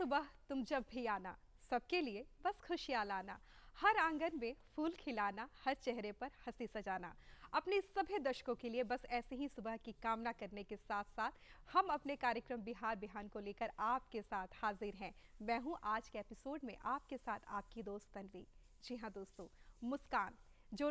सुबह तुम जब भी आना, सबके लिए बस खुशियाँ लाना, हर आंगन में फूल खिलाना, हर चेहरे पर हंसी सजाना। अपने सभी दर्शकों के लिए बस ऐसे ही सुबह की कामना करने के साथ साथ हम अपने कार्यक्रम बिहार बिहान को लेकर आपके साथ हाजिर हैं। मैं हूं आज के एपिसोड में आपके साथ आपकी दोस्त तन्वी। जी हाँ दोस्तों, मुस्कान जो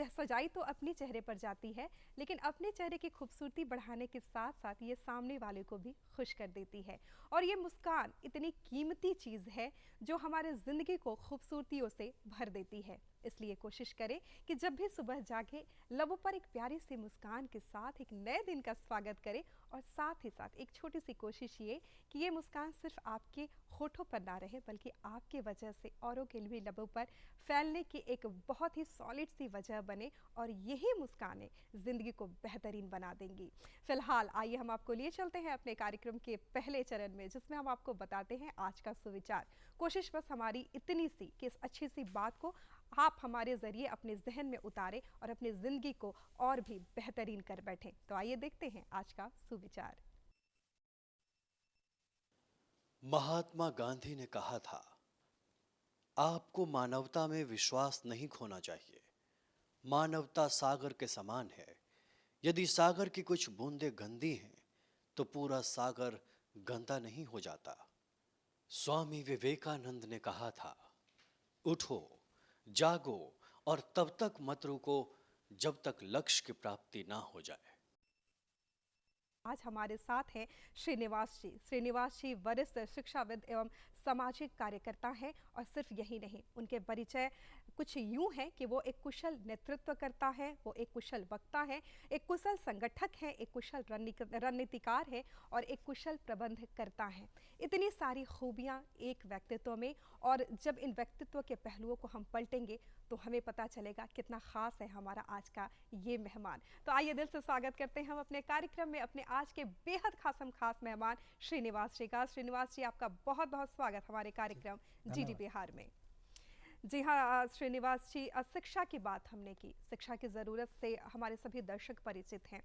सजाई तो अपने चेहरे पर जाती है, लेकिन अपने चेहरे की खूबसूरती बढ़ाने के साथ साथ ये सामने वाले को भी खुश कर देती है। और ये मुस्कान इतनी कीमती चीज़ है जो हमारे ज़िंदगी को खूबसूरतियों से भर देती है। इसलिए कोशिश करें कि जब भी सुबह जागे, लबों पर एक प्यारी सी मुस्कान के साथ एक नए दिन का स्वागत करें। और साथ ही साथ एक छोटी सी कोशिश ये कि ये मुस्कान सिर्फ आपके होठों पर ना रहे, बल्कि आपके वजह से औरों के लिए लबों पर फैलने की एक बहुत ही सॉलिड सी वजह बने, और यही मुस्कानें ज़िंदगी को बेहतरीन बना देंगी। फिलहाल आइए हम आपको लिए चलते हैं अपने कार्यक्रम के पहले चरण में, जिसमें हम आपको बताते हैं आज का सुविचार। कोशिश बस हमारी इतनी सी कि इस अच्छी सी बात को आप हमारे ज़रिए अपने जहन में उतारें और अपनी ज़िंदगी को और भी बेहतरीन कर बैठें। तो आइए देखते हैं आज का सुविचार। महात्मा गांधी ने कहा था, आपको मानवता में विश्वास नहीं खोना चाहिए। मानवता सागर के समान है। यदि सागर की कुछ बूंदें गंदी हैं, तो पूरा सागर गंदा नहीं हो जाता। स्वामी विवेकानंद ने कहा था, उठो, जागो और तब तक मत रुको जब तक लक्ष्य की प्राप्ति ना हो जाए। आज हमारे साथ हैं श्रीनिवास जी। श्रीनिवास जी वरिष्ठ शिक्षाविद एवं सामाजिक कार्यकर्ता हैं, और सिर्फ यही नहीं, उनके परिचय कुछ यूं है कि वो एक कुशल नेतृत्वकर्ता है, वो एक कुशल वक्ता है, एक कुशल संगठक है, एक कुशल रणनीतिकार है, और एक कुशल प्रबंधकर्ता है। इतनी सारी खूबियां एक व्यक्तित्व में, और जब इन व्यक्तित्व के पहलुओं को हम पलटेंगे तो हमें पता चलेगा कितना खास है हमारा आज का ये मेहमान। तो आइए दिल से स्वागत करते हैं हम अपने कार्यक्रम में अपने आज के बेहद खास मेहमान श्रीनिवास जी का। श्रीनिवास जी, आपका बहुत बहुत स्वागत हमारे कार्यक्रम जीडी बिहार में। जी हाँ श्रीनिवास जी, शिक्षा की बात हमने की। शिक्षा की ज़रूरत से हमारे सभी दर्शक परिचित हैं।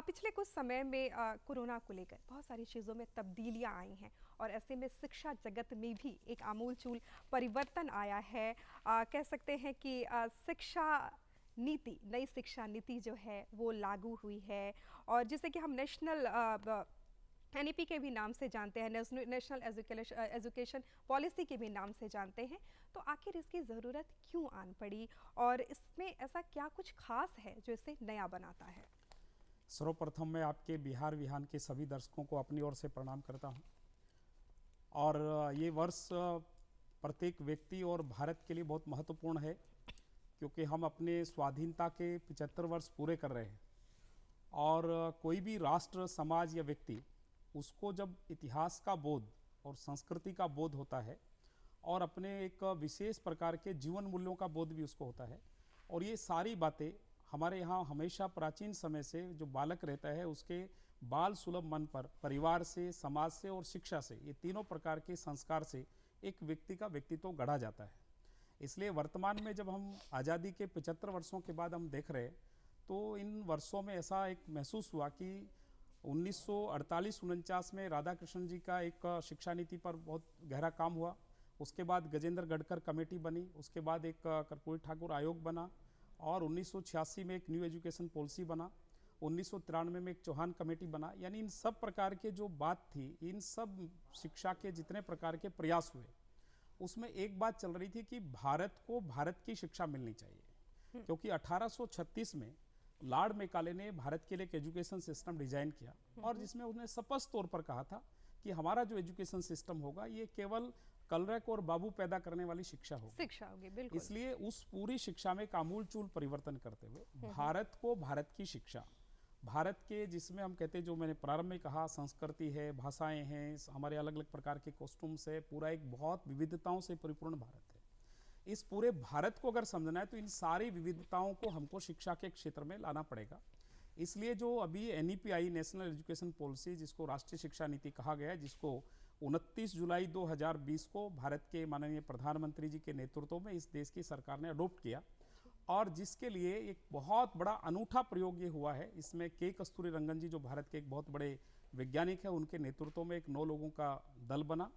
पिछले कुछ समय में कोरोना को लेकर बहुत सारी चीज़ों में तब्दीलियां आई हैं, और ऐसे में शिक्षा जगत में भी एक आमूलचूल परिवर्तन आया है। कह सकते हैं कि शिक्षा नीति, नई शिक्षा नीति जो है वो लागू हुई है, और जिसे कि हम नेशनल एनईपी के भी नाम से जानते हैं, नेशनल एजुकेशन पॉलिसी के भी नाम से जानते हैं। तो आखिर इसकी ज़रूरत क्यों आन पड़ी, और इसमें ऐसा क्या कुछ खास है जो इसे नया बनाता है? सर्वप्रथम मैं आपके बिहार विहान के सभी दर्शकों को अपनी ओर से प्रणाम करता हूं। और ये वर्ष प्रत्येक व्यक्ति और भारत के लिए बहुत महत्वपूर्ण है, क्योंकि हम अपने स्वाधीनता के 75 वर्ष पूरे कर रहे हैं। और कोई भी राष्ट्र, समाज या व्यक्ति, उसको जब इतिहास का बोध और संस्कृति का बोध होता है, और अपने एक विशेष प्रकार के जीवन मूल्यों का बोध भी उसको होता है, और ये सारी बातें हमारे यहाँ हमेशा प्राचीन समय से जो बालक रहता है उसके बाल सुलभ मन पर परिवार से, समाज से और शिक्षा से, ये तीनों प्रकार के संस्कार से एक व्यक्ति का व्यक्तित्व गढ़ा जाता है। इसलिए वर्तमान में जब हम आज़ादी के 75 वर्षों के बाद हम देख रहे हैं, तो इन वर्षों में ऐसा एक महसूस हुआ कि 1948-49 में राधा कृष्णन जी का एक शिक्षा नीति पर बहुत गहरा काम हुआ। उसके बाद गजेंद्र गढ़कर कमेटी बनी, उसके बाद एक कर्पूरी ठाकुर आयोग बना, और 1986 में एक न्यू एजुकेशन पॉलिसी बना, 1993 में एक चौहान कमेटी बना। यानी इन सब प्रकार के जो बात थी, इन सब शिक्षा के जितने प्रकार के प्रयास हुए, उसमें एक बात चल रही थी कि भारत को भारत की शिक्षा मिलनी चाहिए। क्योंकि 1836 में लॉर्ड मैकाले ने भारत के लिए एक एजुकेशन सिस्टम डिजाइन किया, और जिसमें उन्होंने स्पष्ट तौर पर कहा था कि हमारा जो एजुकेशन सिस्टम होगा ये केवल कलरक और बाबू पैदा करने वाली शिक्षा होगी। बिल्कुल। इसलिए उस पूरी शिक्षा में आमूलचूल परिवर्तन करते हुए भारत को भारत की शिक्षा, भारत के जिसमें हम कहते हैं, जो मैंने प्रारंभ में कहा, संस्कृति है, भाषाएं हैं, हमारे अलग अलग प्रकार के कॉस्ट्यूम्स है, पूरा एक बहुत विविधताओं से परिपूर्ण भारत है। इस पूरे भारत को अगर समझना है तो इन सारी विविधताओं को हमको शिक्षा के क्षेत्र में लाना पड़ेगा। इसलिए जो अभी एनईपी आई, नेशनल एजुकेशन पॉलिसी, जिसको राष्ट्रीय शिक्षा नीति कहा गया है, जिसको 29 जुलाई 2020 को भारत के माननीय प्रधानमंत्री जी के नेतृत्व में इस देश की सरकार ने अडॉप्ट किया, और जिसके लिए एक बहुत बड़ा अनूठा प्रयोग ये हुआ है। इसमें के कस्तूरी रंगन जी, जो भारत के एक बहुत बड़े वैज्ञानिक है, उनके नेतृत्व में एक 9 लोगों का दल बना,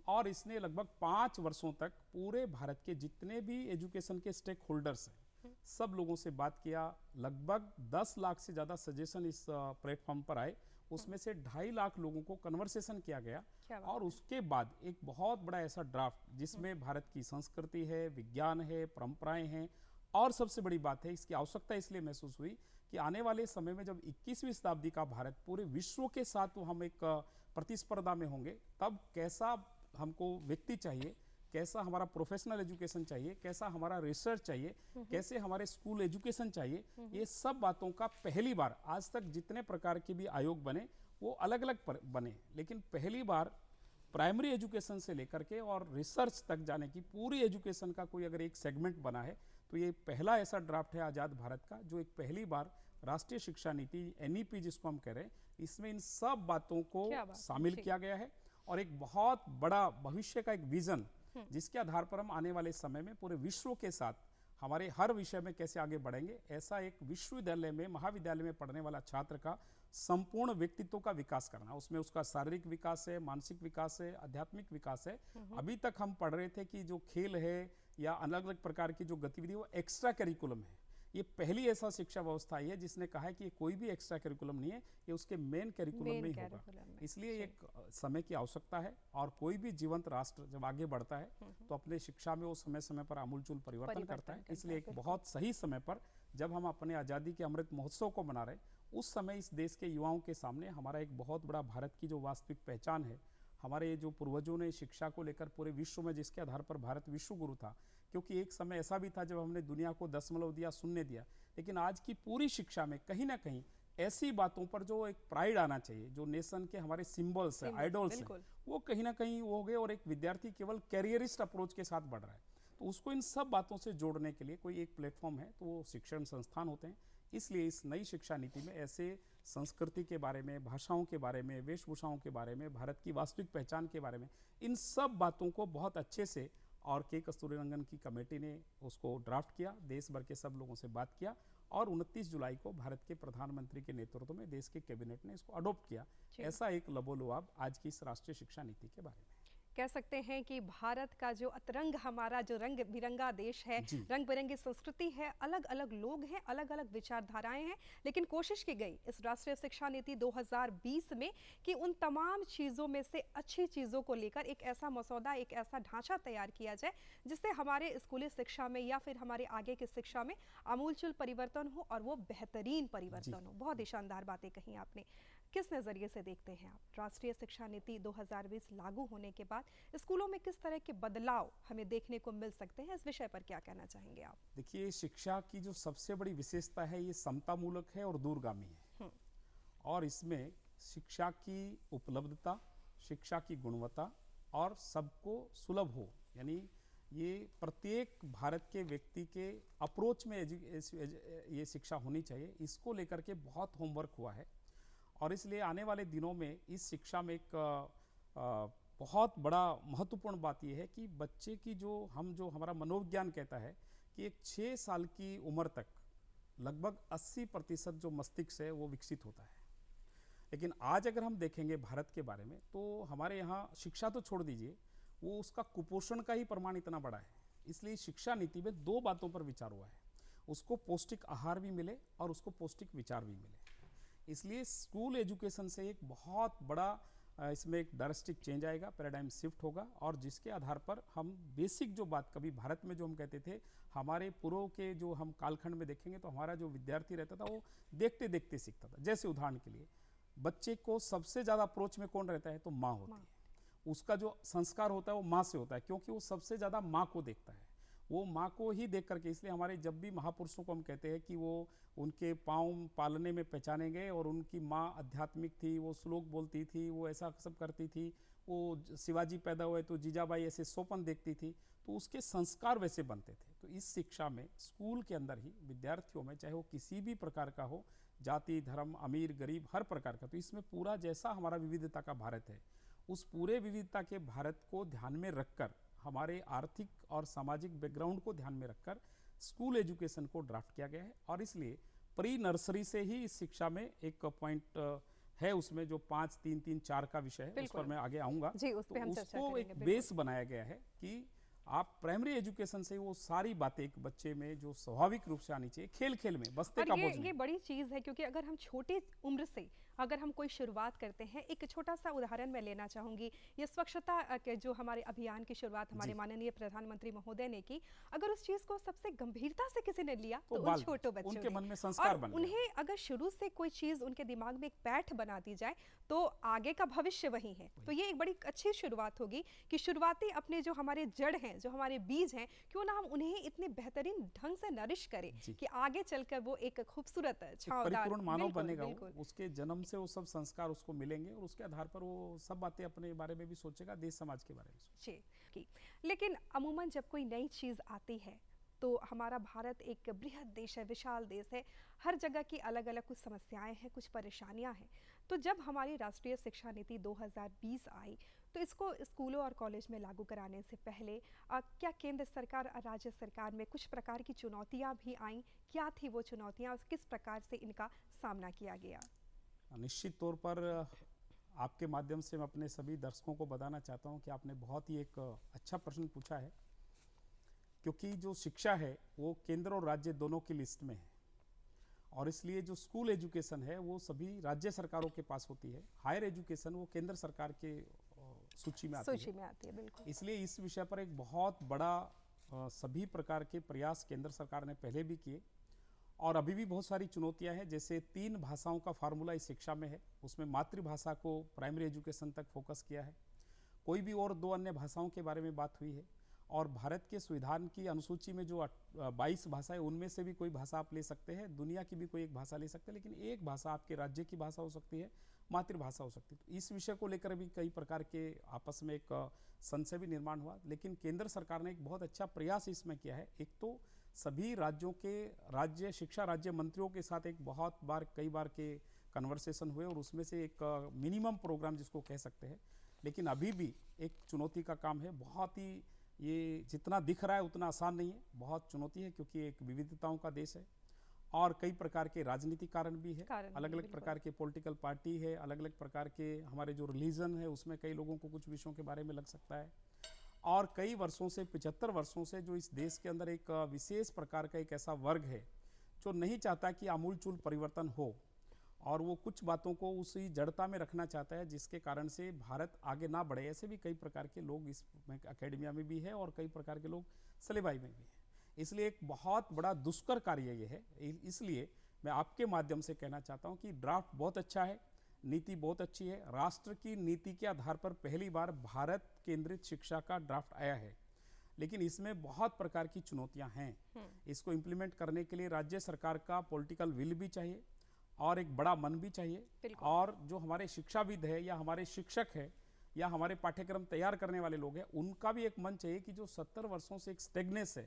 और इसने लगभग 5 वर्षों तक पूरे भारत के जितने भी एजुकेशन के स्टेक होल्डर्स हैं सब लोगों से बात किया। लगभग 10 लाख से ज़्यादा सजेशन इस प्लेटफॉर्म पर आए, उसमें से 2.5 लाख लोगों को कन्वर्सेशन किया गया और उसके बाद एक बहुत बड़ा ऐसा ड्राफ्ट जिसमें भारत की संस्कृति है, विज्ञान है, परंपराएं हैं और सबसे बड़ी बात है, इसकी आवश्यकता इसलिए महसूस हुई कि आने वाले समय में जब 21वीं शताब्दी का भारत पूरे विश्व के साथ तो हम एक प्रतिस्पर्धा में होंगे, तब कैसा हमको व्यक्ति चाहिए, कैसा हमारा प्रोफेशनल एजुकेशन चाहिए, कैसा हमारा रिसर्च चाहिए, कैसे हमारे स्कूल एजुकेशन चाहिए, ये सब बातों का पहली बार आज तक जितने प्रकार के भी आयोग बने वो अलग अलग बने, लेकिन पहली बार प्राइमरी एजुकेशन से लेकर के और रिसर्च तक जाने की पूरी एजुकेशन का कोई अगर एक सेगमेंट बना है तो ये पहला ऐसा ड्राफ्ट है आज़ाद भारत का जो एक पहली बार राष्ट्रीय शिक्षा नीति एनईपी जिसको हम कह रहे हैं, इसमें इन सब बातों को शामिल किया गया है और एक बहुत बड़ा भविष्य का एक विजन जिसके आधार पर हम आने वाले समय में पूरे विश्व के साथ हमारे हर विषय में कैसे आगे बढ़ेंगे, ऐसा एक विश्वविद्यालय में महाविद्यालय में पढ़ने वाला छात्र का संपूर्ण व्यक्तित्व का विकास करना, उसमें उसका शारीरिक विकास है, मानसिक विकास है, आध्यात्मिक विकास है। अभी तक हम पढ़ रहे थे कि जो खेल है या अलग अलग प्रकार की जो गतिविधि वो एक्स्ट्रा करिकुलम है, ये पहली ऐसा शिक्षा व्यवस्था आई है जिसने कहा है कि ये कोई भी एक्स्ट्रा करिकुलम नहीं है, ये उसके मेन करिकुलम में ही होगा। इसलिए एक समय की आवश्यकता है और कोई भी जीवंत राष्ट्र जब आगे बढ़ता है तो अपने शिक्षा में वो समय समय पर आमूलचूल परिवर्तन करता है। इसलिए एक बहुत सही समय पर जब हम अपने आज़ादी के अमृत महोत्सव को मना रहे, उस समय इस देश के युवाओं के सामने हमारा एक बहुत बड़ा भारत की जो वास्तविक पहचान है, हमारे जो पूर्वजों ने शिक्षा को लेकर पूरे विश्व में जिसके आधार पर भारत विश्व गुरु था, क्योंकि एक समय ऐसा भी था जब हमने दुनिया को दशमलव दिया, शून्य दिया, लेकिन आज की पूरी शिक्षा में कहीं ना कहीं ऐसी बातों पर जो एक प्राइड आना चाहिए, जो नेशन के हमारे सिंबल्स हैं, आइडल्स हैं, वो कहीं ना कहीं वो हो गए और एक विद्यार्थी केवल कैरियरिस्ट अप्रोच के साथ बढ़ रहा है। तो उसको इन सब बातों से जोड़ने के लिए कोई एक प्लेटफॉर्म है तो वो शिक्षण संस्थान होते हैं। इसलिए इस नई शिक्षा नीति में ऐसे संस्कृति के बारे में, भाषाओं के बारे में, वेशभूषाओं के बारे में, भारत की वास्तविक पहचान के बारे में, इन सब बातों को बहुत अच्छे से और के कस्तूरीरंगन की कमेटी ने उसको ड्राफ्ट किया, देश भर के सब लोगों से बात किया और 29 जुलाई को भारत के प्रधानमंत्री के नेतृत्व में देश के कैबिनेट ने इसको अडॉप्ट किया। ऐसा एक लबोलुआब आज की इस राष्ट्रीय शिक्षा नीति के बारे में कह सकते हैं कि भारत का जो अतरंग, हमारा जो रंग बिरंगा देश है, रंग बिरंगी संस्कृति है, अलग अलग लोग हैं, अलग अलग विचारधाराएं हैं, लेकिन कोशिश की गई इस राष्ट्रीय शिक्षा नीति 2020 में कि उन तमाम चीज़ों में से अच्छी चीज़ों को लेकर एक ऐसा मसौदा, एक ऐसा ढांचा तैयार किया जाए जिससे हमारे स्कूली शिक्षा में या फिर हमारे आगे की शिक्षा में आमूलचूल परिवर्तन हो और वो बेहतरीन परिवर्तन हो। बहुत ही शानदार बातें कही आपने। किस नज़रिए से देखते हैं आप राष्ट्रीय शिक्षा नीति 2020 लागू होने के बाद स्कूलों में किस तरह के बदलाव हमें देखने को मिल सकते हैं? इस विषय पर क्या कहना चाहेंगे आप? देखिए, शिक्षा की जो सबसे बड़ी विशेषता है ये समतामूलक है और दूरगामी है और इसमें शिक्षा की उपलब्धता, शिक्षा की गुणवत्ता और सबको सुलभ हो, यानी ये प्रत्येक भारत के व्यक्ति के अप्रोच में ये शिक्षा होनी चाहिए। इसको लेकर के बहुत होमवर्क हुआ है और इसलिए आने वाले दिनों में इस शिक्षा में एक बहुत बड़ा महत्वपूर्ण बात यह है कि बच्चे की जो हमारा मनोविज्ञान कहता है कि एक 6 साल की उम्र तक लगभग 80% जो मस्तिष्क है वो विकसित होता है। लेकिन आज अगर हम देखेंगे भारत के बारे में तो हमारे यहाँ शिक्षा तो छोड़ दीजिए, वो उसका कुपोषण का ही प्रमाण इतना बड़ा है। इसलिए शिक्षा नीति में 2 बातों पर विचार हुआ है, उसको पौष्टिक आहार भी मिले और उसको पौष्टिक विचार भी मिले। इसलिए स्कूल एजुकेशन से एक बहुत बड़ा इसमें एक ड्रास्टिक चेंज आएगा, पैराडाइम शिफ्ट होगा और जिसके आधार पर हम बेसिक जो बात कभी भारत में जो हम कहते थे, हमारे पूर्व के जो हम कालखंड में देखेंगे तो हमारा जो विद्यार्थी रहता था वो देखते देखते सीखता था। जैसे उदाहरण के लिए बच्चे को सबसे ज़्यादा अप्रोच में कौन रहता है तो माँ होती है, उसका जो संस्कार होता है वो माँ से होता है, क्योंकि वो सबसे ज़्यादा माँ को देखता है, वो माँ को ही देख करके। इसलिए हमारे जब भी महापुरुषों को हम कहते हैं कि वो उनके पाँव पालने में पहचाने गए और उनकी माँ आध्यात्मिक थी, वो श्लोक बोलती थी, वो ऐसा सब करती थी, वो शिवाजी पैदा हुए तो जीजाबाई ऐसे सोपन देखती थी, तो उसके संस्कार वैसे बनते थे। तो इस शिक्षा में स्कूल के अंदर ही विद्यार्थियों में, चाहे वो किसी भी प्रकार का हो, जाति धर्म अमीर गरीब हर प्रकार का, तो इसमें पूरा जैसा हमारा विविधता का भारत है, उस पूरे विविधता के भारत को ध्यान में रखकर, हमारे आर्थिक और सामाजिक बैकग्राउंड को ध्यान में रखकर स्कूल एजुकेशन को ड्राफ्ट किया गया है। और इसलिए प्री नर्सरी से ही इस शिक्षा में एक पॉइंट है उसमें जो 5, 3, 3, 4 का विषय है, उस पर बिल्कुल। मैं आगे आऊँगा। जी, उस पे तो हम चर्चा उसको करेंगे, एक बिल्कुल। बेस बनाया गया है कि आप प्राइमरी एजुकेशन से वो सारी बातें एक बच्चे में जो स्वाभाविक रूप से आनी चाहिए, खेल-खेल में, बस्ते और का ये बोझ ये नहीं। बड़ी चीज़ है, क्योंकि अगर हम छोटी उम्र से अगर हम कोई शुरुआत करते हैं, एक छोटा-सा उदाहरण मैं लेना चाहूँगी। ये स्वच्छता के जो हमारे अभियान की शुरुआत हमारे जी। माननीय प्रधानमंत्री महोदय ने की, अगर उस चीज़ को सबसे गंभीरता से किसी ने लिया, तो तो उन बाल छोटों बच्चों उनके ने। मन में संस्कार और बन गया। उन्हें अगर शुरू से कोई चीज़ उनके दिमाग में एक पैठ बना दी जाए, तो आगे का भविष्य वही है। तो ये एक बड़ी अच्छी शुरुआत होगी कि शुरुआती अपने जो हमारे जड़ हैं, जो हमारे बीज हैं, क्यों ना हम उन्हें इतने बेहतरीन ढंग से नरिश करें जी। कि आगे चलकर वो एक खूबसूरत एक छांवदार परिपूर्ण मानव बिल्कुल, बनेगा वो, बिल्कुल। उसके जन्म से वो सब संस्कार उसको मिलेंगे और उसके आधार पर वो सब बातें अपने बारे में भी सोचेगा, देश समाज के बारे में सोचेगा। जी, की। लेकिन अमूमन जब कोई नई चीज़ आती है, तो हमारा भारत एक बृहद देश है, विशाल देश है। हर जगह की अलग-अलग कुछ समस्याएं हैं, कुछ परेशानियां हैं। तो जब हमारी राष्ट्रीय शिक्षा नीति 2020 आई, तो इसको स्कूलों और कॉलेज में लागू कराने से पहले क्या केंद्र सरकार और राज्य सरकार में कुछ प्रकार की चुनौतियां भी आईं? क्या थी वो चुनौतियां और किस प्रकार से इनका सामना किया गया? निश्चित तौर पर आपके माध्यम से मैं अपने सभी दर्शकों को बताना चाहता हूं कि आपने बहुत ही एक अच्छा प्रश्न पूछा है, क्योंकि जो शिक्षा है वो केंद्र और राज्य दोनों की लिस्ट में है, और इसलिए जो स्कूल एजुकेशन है वो सभी राज्य सरकारों के पास होती है। हायर एजुकेशन वो केंद्र सरकार के सूची में आती सूची है। में आती है, बिल्कुल। इसलिए इस विषय पर एक बहुत बड़ा सभी प्रकार के प्रयास केंद्र सरकार ने पहले भी किए, और अभी भी बहुत सारी चुनौतियां हैं। जैसे 3 भाषाओं का फार्मूला इस शिक्षा में है, उसमें मातृभाषा को प्राइमरी एजुकेशन तक फोकस किया है। कोई भी और 2 अन्य भाषाओं के बारे में बात हुई है, और भारत के संविधान की अनुसूची में जो 22 भाषाएं, उनमें से भी कोई भाषा आप ले सकते हैं, दुनिया की भी कोई एक भाषा ले सकते हैं, लेकिन एक भाषा आपके राज्य की भाषा हो सकती है, मातृभाषा हो सकती है। तो इस विषय को लेकर भी कई प्रकार के आपस में एक संशय भी निर्माण हुआ, लेकिन केंद्र सरकार ने एक बहुत अच्छा प्रयास इसमें किया है। एक तो सभी राज्यों के राज्य शिक्षा राज्य मंत्रियों के साथ एक बहुत बार कई बार के कन्वर्सेशन हुए, और उसमें से एक मिनिमम प्रोग्राम जिसको कह सकते हैं। लेकिन अभी भी एक चुनौती का काम है, बहुत ही ये जितना दिख रहा है उतना आसान नहीं है, बहुत चुनौती है, क्योंकि एक विविधताओं का देश है और कई प्रकार के राजनीतिक कारण भी है, अलग अलग प्रकार के पॉलिटिकल पार्टी है, अलग अलग प्रकार के हमारे जो रिलीजन है उसमें कई लोगों को कुछ विषयों के बारे में लग सकता है, और कई वर्षों से 75 वर्षों से जो इस देश के अंदर एक विशेष प्रकार का एक ऐसा वर्ग है जो नहीं चाहता कि आमूलचूल परिवर्तन हो, और वो कुछ बातों को उसी जड़ता में रखना चाहता है, जिसके कारण से भारत आगे ना बढ़े। ऐसे भी कई प्रकार के लोग इस एकेडमिया में भी है, और कई प्रकार के लोग सलेबाई में भी है। इसलिए एक बहुत बड़ा दुष्कर कार्य ये है। इसलिए मैं आपके माध्यम से कहना चाहता हूँ कि ड्राफ्ट बहुत अच्छा है, नीति बहुत अच्छी है। राष्ट्र की नीति के आधार पर पहली बार भारत केंद्रित शिक्षा का ड्राफ्ट आया है, लेकिन इसमें बहुत प्रकार की चुनौतियां हैं। इसको इम्प्लीमेंट करने के लिए राज्य सरकार का पॉलिटिकल विल भी चाहिए, और एक बड़ा मन भी चाहिए, और जो हमारे शिक्षाविद है या हमारे शिक्षक है या हमारे पाठ्यक्रम तैयार करने वाले लोग हैं, उनका भी एक मन चाहिए कि जो 70 वर्षों से एक स्टेगनेस है,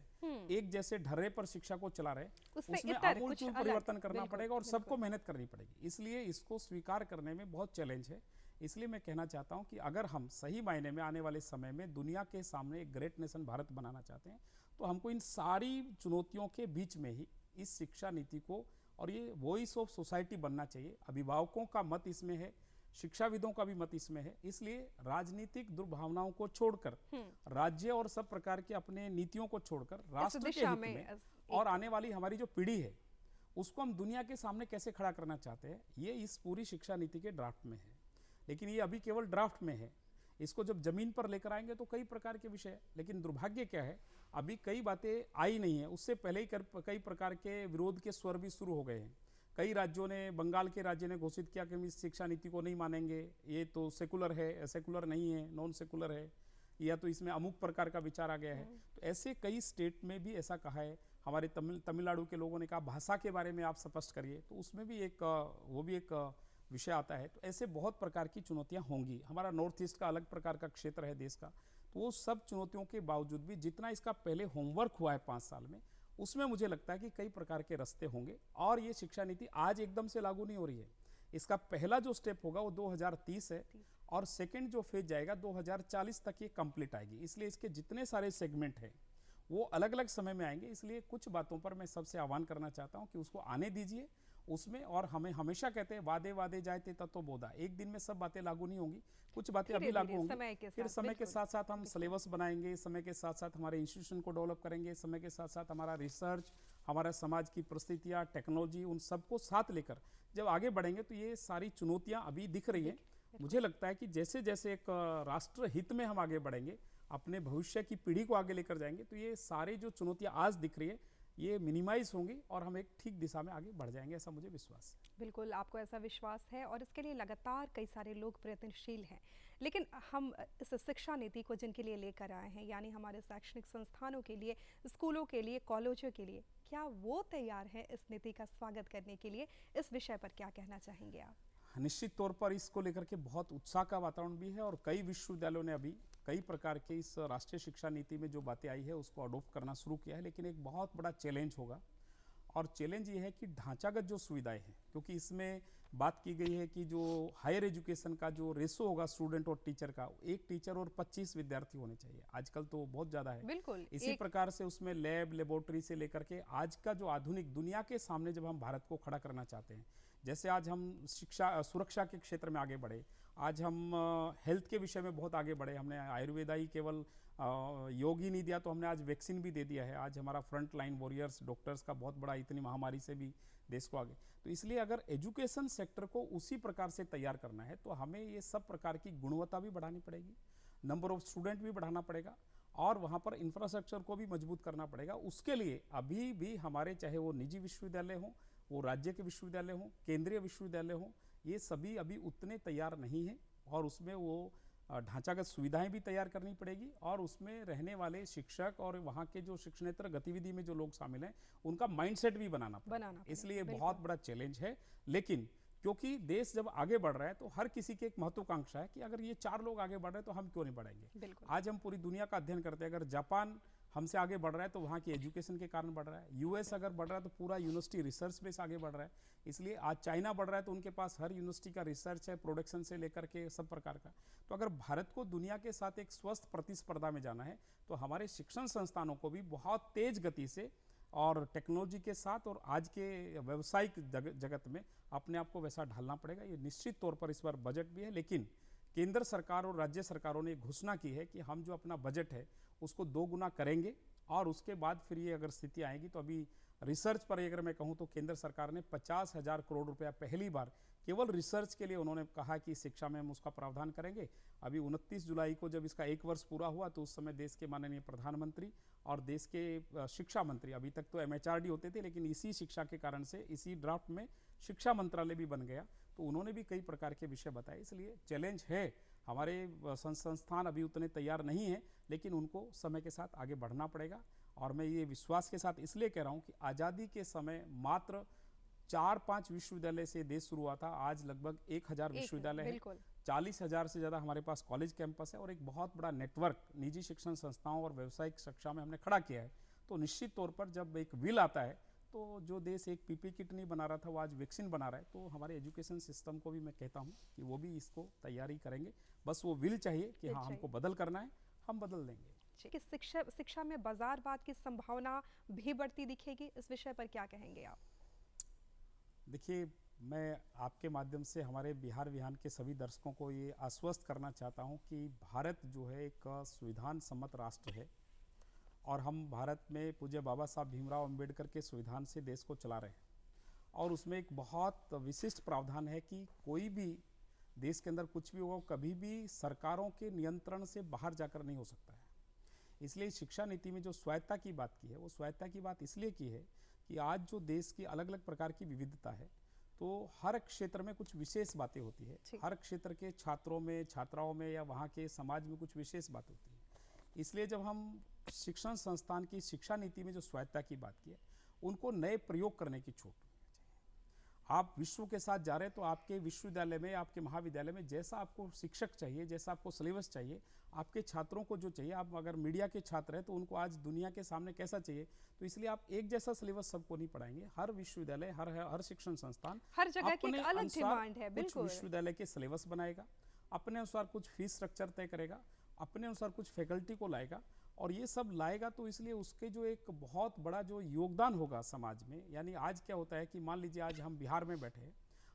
एक जैसे ढर्रे पर शिक्षा को चला रहे, उसमें आमूलचूल परिवर्तन करना पड़ेगा, और सबको मेहनत करनी पड़ेगी। इसलिए इसको स्वीकार करने में बहुत चैलेंज है। इसलिए मैं कहना चाहता हूं कि अगर हम सही मायने में आने वाले समय में दुनिया के सामने एक ग्रेट नेशन भारत बनाना चाहते हैं, तो हमको इन सारी चुनौतियों के बीच में ही इस शिक्षा नीति को, और ये वॉइस ऑफ सोसाइटी बनना चाहिए। अभिभावकों का मत इसमें है, शिक्षाविदों का भी मत इसमें है। इसलिए राजनीतिक दुर्भावनाओं को छोड़कर, राज्य और सब प्रकार के अपने नीतियों को छोड़कर राष्ट्र के हित में और आने वाली हमारी जो पीढ़ी है उसको हम दुनिया के सामने कैसे खड़ा करना चाहते हैं, ये इस पूरी शिक्षा नीति के ड्राफ्ट में है। लेकिन ये अभी केवल ड्राफ्ट में है, इसको जब जमीन पर लेकर आएंगे तो कई प्रकार के विषय है। लेकिन दुर्भाग्य क्या है, अभी कई बातें आई नहीं है, उससे पहले ही कई प्रकार के विरोध के स्वर भी शुरू हो गए हैं। कई राज्यों ने, बंगाल के राज्य ने घोषित किया कि हम इस शिक्षा नीति को नहीं मानेंगे, ये तो सेकुलर है, सेकुलर नहीं है, नॉन सेकुलर है, या तो इसमें अमुक प्रकार का विचार आ गया है। तो ऐसे कई स्टेट में भी ऐसा कहा है। हमारे तमिलनाडु के लोगों ने कहा भाषा के बारे में आप स्पष्ट करिए, तो उसमें भी एक वो भी एक विषय आता है। तो ऐसे बहुत प्रकार की चुनौतियां होंगी। हमारा नॉर्थ ईस्ट का अलग प्रकार का क्षेत्र है देश का, तो वो सब चुनौतियों के बावजूद भी जितना इसका पहले होमवर्क हुआ है 5 साल में, उसमें मुझे लगता है कि कई प्रकार के रास्ते होंगे। और ये शिक्षा नीति आज एकदम से लागू नहीं हो रही है। इसका पहला जो स्टेप होगा वो 2030 है, और सेकेंड जो फेज जाएगा 2040 तक ये कंप्लीट आएगी। इसलिए इसके जितने सारे सेगमेंट हैं वो अलग अलग समय में आएंगे। इसलिए कुछ बातों पर मैं सबसे आह्वान करना चाहता हूँ कि उसको आने दीजिए, उसमें, और हमें हमेशा कहते हैं वादे वादे जाते तत्व बोधा, एक दिन में सब बातें लागू नहीं होंगी, कुछ बातें अभी लागू होंगी, फिर समय के साथ साथ हम सिलेबस बनाएंगे, समय के साथ साथ हमारे इंस्टीट्यूशन को डेवलप करेंगे, समय के साथ साथ हमारा रिसर्च, हमारा समाज की परिस्थितियाँ, टेक्नोलॉजी, उन सबको साथ लेकर जब आगे बढ़ेंगे तो ये सारी चुनौतियाँ अभी दिख रही हैं। मुझे लगता है कि जैसे जैसे एक राष्ट्र हित में हम आगे बढ़ेंगे, अपने भविष्य की पीढ़ी को आगे लेकर जाएंगे, तो ये सारी जो चुनौतियाँ आज दिख रही है ये मिनिमाइज होंगी और हम एक ठीक दिशा में आगे बढ़ जाएंगे, ऐसा मुझे विश्वास है। बिल्कुल, आपको ऐसा विश्वास है और इसके लिए लगातार कई सारे लोग प्रयत्नशील हैं। लेकिन हम इस शिक्षा नीति को जिनके लिए लेकर आए हैं, यानी हमारे शैक्षणिक संस्थानों के लिए, स्कूलों के लिए, कॉलेजों के लिए, क्या वो तैयार हैं इस नीति का स्वागत करने के लिए? इस विषय पर क्या कहना चाहेंगे आप? निश्चित तौर पर इसको लेकर के बहुत उत्साह का वातावरण भी है और कई विश्वविद्यालयों ने अभी कई प्रकार के इस राष्ट्रीय शिक्षा नीति में जो बातें आई है उसको अडॉप्ट करना शुरू किया है। लेकिन एक बहुत बड़ा चैलेंज होगा, और चैलेंज ये है कि ढांचागत जो सुविधाएं हैं, क्योंकि इसमें बात की गई है कि जो हायर एजुकेशन का जो रेशो होगा स्टूडेंट और टीचर का, एक टीचर और 25 विद्यार्थी होने चाहिए। आजकल तो बहुत ज़्यादा है। बिल्कुल, इसी प्रकार से उसमें लैब, लेबोरेटरी से लेकर के आज का जो आधुनिक दुनिया के सामने जब हम भारत को खड़ा करना चाहते हैं, जैसे आज हम शिक्षा सुरक्षा के क्षेत्र में आगे बढ़े, आज हम हेल्थ के विषय में बहुत आगे बढ़े, हमने आयुर्वेदा ही केवल योग ही नहीं दिया, तो हमने आज वैक्सीन भी दे दिया है। आज हमारा फ्रंट लाइन वॉरियर्स, डॉक्टर्स का बहुत बड़ा, इतनी महामारी से भी देश को आगे। तो इसलिए अगर एजुकेशन सेक्टर को उसी प्रकार से तैयार करना है तो हमें ये सब प्रकार की गुणवत्ता भी बढ़ानी पड़ेगी, नंबर ऑफ स्टूडेंट भी बढ़ाना पड़ेगा, और वहाँ पर इंफ्रास्ट्रक्चर को भी मजबूत करना पड़ेगा। उसके लिए अभी भी हमारे, चाहे वो निजी विश्वविद्यालय हों, वो राज्य के विश्वविद्यालय हों, केंद्रीय विश्वविद्यालय हों, ये सभी अभी उतने तैयार नहीं हैं, और उसमें वो ढांचागत सुविधाएं भी तैयार करनी पड़ेगी, और उसमें रहने वाले शिक्षक और वहाँ के जो शिक्षणेतर गतिविधि में जो लोग शामिल हैं उनका माइंडसेट भी बनाना पड़ेगा। इसलिए बहुत बड़ा चैलेंज है। लेकिन क्योंकि देश जब आगे बढ़ रहा है तो हर किसी की एक महत्वाकांक्षा है कि अगर ये 4 लोग आगे बढ़ रहे हैं तो हम क्यों नहीं बढ़ेंगे। आज हम पूरी दुनिया का अध्ययन करते हैं, अगर जापान हमसे आगे बढ़ रहा है तो वहाँ की एजुकेशन के कारण बढ़ रहा है, यूएस अगर बढ़ रहा है तो पूरा यूनिवर्सिटी रिसर्च बेस आगे बढ़ रहा है, इसलिए आज चाइना बढ़ रहा है तो उनके पास हर यूनिवर्सिटी का रिसर्च है, प्रोडक्शन से लेकर के सब प्रकार का। तो अगर भारत को दुनिया के साथ एक स्वस्थ प्रतिस्पर्धा में जाना है तो हमारे शिक्षण संस्थानों को भी बहुत तेज गति से और टेक्नोलॉजी के साथ और आज के व्यावसायिक जगत में अपने आप को वैसा ढालना पड़ेगा। ये निश्चित तौर पर इस बार बजट भी है, लेकिन केंद्र सरकार और राज्य सरकारों ने घोषणा की है कि हम जो अपना बजट है उसको 2 गुना करेंगे, और उसके बाद फिर ये अगर स्थिति आएगी तो अभी रिसर्च पर अगर मैं कहूँ तो केंद्र सरकार ने 50,000 करोड़ रुपया पहली बार केवल रिसर्च के लिए उन्होंने कहा कि शिक्षा में हम उसका प्रावधान करेंगे। अभी 29 जुलाई को जब इसका 1 वर्ष पूरा हुआ तो उस समय देश के माननीय प्रधानमंत्री और देश के शिक्षा मंत्री, अभी तक तो MHRD होते थे लेकिन इसी शिक्षा के कारण से इसी ड्राफ्ट में शिक्षा मंत्रालय भी बन गया, तो उन्होंने भी कई प्रकार के विषय बताए। इसलिए चैलेंज है, हमारे संस्थान अभी उतने तैयार नहीं हैं, लेकिन उनको समय के साथ आगे बढ़ना पड़ेगा। और मैं ये विश्वास के साथ इसलिए कह रहा हूँ कि आज़ादी के समय मात्र 4-5 विश्वविद्यालय से देश शुरू हुआ था, आज लगभग 1000 विश्वविद्यालय है, 40,000 से ज़्यादा हमारे पास कॉलेज कैंपस है, और एक बहुत बड़ा नेटवर्क निजी शिक्षण संस्थाओं और व्यावसायिक शिक्षा में हमने खड़ा किया है। तो निश्चित तौर पर जब एक विल आता है तो जो देश एक PP किट नहीं बना रहा था वो आज वैक्सीन बना रहा है, तो हमारे एजुकेशन सिस्टम को भी मैं कहता हूँ कि वो भी इसको तैयारी करेंगे। बस वो विल चाहिए कि हाँ हमको बदल करना है, हम बदल देंगे। कि शिक्षा में बाजारवाद की संभावना भी बढ़ती दिखेगी, इस विषय पर क्या कहेंगे आप? देखिए, मैं आपके माध्यम से हमारे बिहार विहान के सभी दर्शकों को ये आश्वस्त करना चाहता हूँ कि भारत जो है एक संविधान सम्मत राष्ट्र है, और हम भारत में पूज्य बाबा साहब भीमराव अंबेडकर के संविधान से देश को चला रहे हैं, और उसमें एक बहुत विशिष्ट प्रावधान है कि कोई भी देश के अंदर कुछ भी होगा कभी भी सरकारों के नियंत्रण से बाहर जाकर नहीं हो सकता है। इसलिए शिक्षा नीति में जो स्वायत्ता की बात की है वो स्वायत्ता की बात इसलिए की है कि आज जो देश की अलग अलग प्रकार की विविधता है, तो हर क्षेत्र में कुछ विशेष बातें होती है, हर क्षेत्र के छात्रों में, छात्राओं में या वहाँ के समाज में कुछ विशेष बात होती है। इसलिए जब हम शिक्षण संस्थान की शिक्षा नीति में जो स्वायत्ता की बात की है, उनको नए प्रयोग करने की छूट चाहिए। आप विश्व के साथ जा रहे हैं तो आपके विश्वविद्यालय में, आपके महाविद्यालय में जैसा आपको शिक्षक चाहिए, जैसा आपको सिलेबस चाहिए, आपके छात्रों को जो चाहिए, आप अगर मीडिया के छात्र हैं तो उनको आज दुनिया के सामने कैसा चाहिए, तो इसलिए आप एक जैसा सिलेबस सबको नहीं पढ़ाएंगे। हर विश्वविद्यालय, हर शिक्षण संस्थान हर जगह की एक अलग डिमांड है। बिल्कुल, विश्वविद्यालय के सिलेबस बनाएगा, अपने अनुसार कुछ फीस स्ट्रक्चर तय करेगा, अपने अनुसार कुछ फैकल्टी को लाएगा, और ये सब लाएगा तो इसलिए उसके जो एक बहुत बड़ा जो योगदान होगा समाज में, यानी आज क्या होता है कि मान लीजिए आज हम बिहार में बैठे हैं,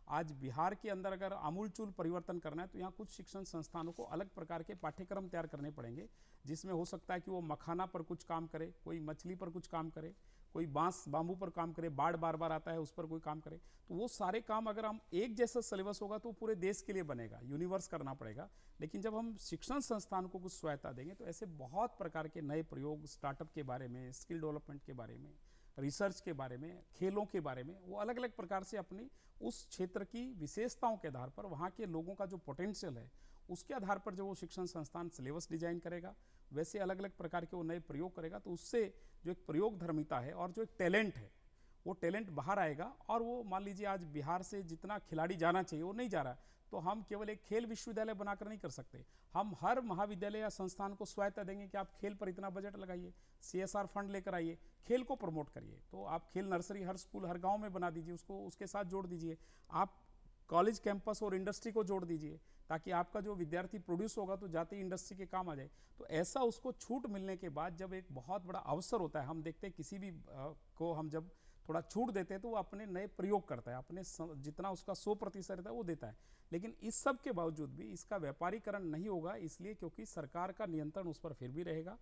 आज बिहार के अंदर अगर आमूलचूल परिवर्तन करना है तो यहाँ कुछ शिक्षण संस्थानों को अलग प्रकार के पाठ्यक्रम तैयार करने पड़ेंगे, जिसमें हो सकता है कि वो मखाना पर कुछ काम करे, कोई मछली पर कुछ काम करे, कोई बांस बाम्बू पर काम करे, बाढ़ बार बार आता है उस पर कोई काम करे। तो वो सारे काम अगर हम एक जैसा सिलेबस होगा तो पूरे देश के लिए बनेगा, यूनिवर्स करना पड़ेगा। लेकिन जब हम शिक्षण संस्थान को कुछ स्वायत्ता देंगे तो ऐसे बहुत प्रकार के नए प्रयोग, स्टार्टअप के बारे में, स्किल डेवलपमेंट के बारे में, रिसर्च के बारे में, खेलों के बारे में, वो अलग अलग प्रकार से अपनी उस क्षेत्र की विशेषताओं के आधार पर, वहाँ के लोगों का जो पोटेंशियल है उसके आधार पर जो वो शिक्षण संस्थान सिलेबस डिजाइन करेगा, वैसे अलग अलग प्रकार के वो नए प्रयोग करेगा। तो उससे जो एक प्रयोग धर्मिता है और जो एक टैलेंट है वो टैलेंट बाहर आएगा। और वो मान लीजिए आज बिहार से जितना खिलाड़ी जाना चाहिए वो नहीं जा रहा, तो हम केवल एक खेल विश्वविद्यालय बनाकर नहीं कर सकते, हम हर महाविद्यालय या संस्थान को स्वायत्ता देंगे कि आप खेल पर इतना बजट लगाइए, CSR फंड लेकर आइए, खेल को प्रमोट करिए। तो आप खेल नर्सरी हर स्कूल हर गांव में बना दीजिए, उसको उसके साथ जोड़ दीजिए, आप कॉलेज कैंपस और इंडस्ट्री को जोड़ दीजिए, ताकि आपका जो विद्यार्थी प्रोड्यूस होगा तो जाते ही इंडस्ट्री के काम आ जाए। तो ऐसा उसको छूट मिलने के बाद जब एक बहुत बड़ा अवसर होता है, हम देखते हैं किसी भी को हम जब थोड़ा छूट देते हैं तो वो अपने नए प्रयोग करता है, अपने जितना उसका 100% रहता है वो देता है। लेकिन इस सब के बावजूद भी इसका व्यापारीकरण नहीं होगा, इसलिए क्योंकि सरकार का नियंत्रण उस पर फिर भी रहेगा।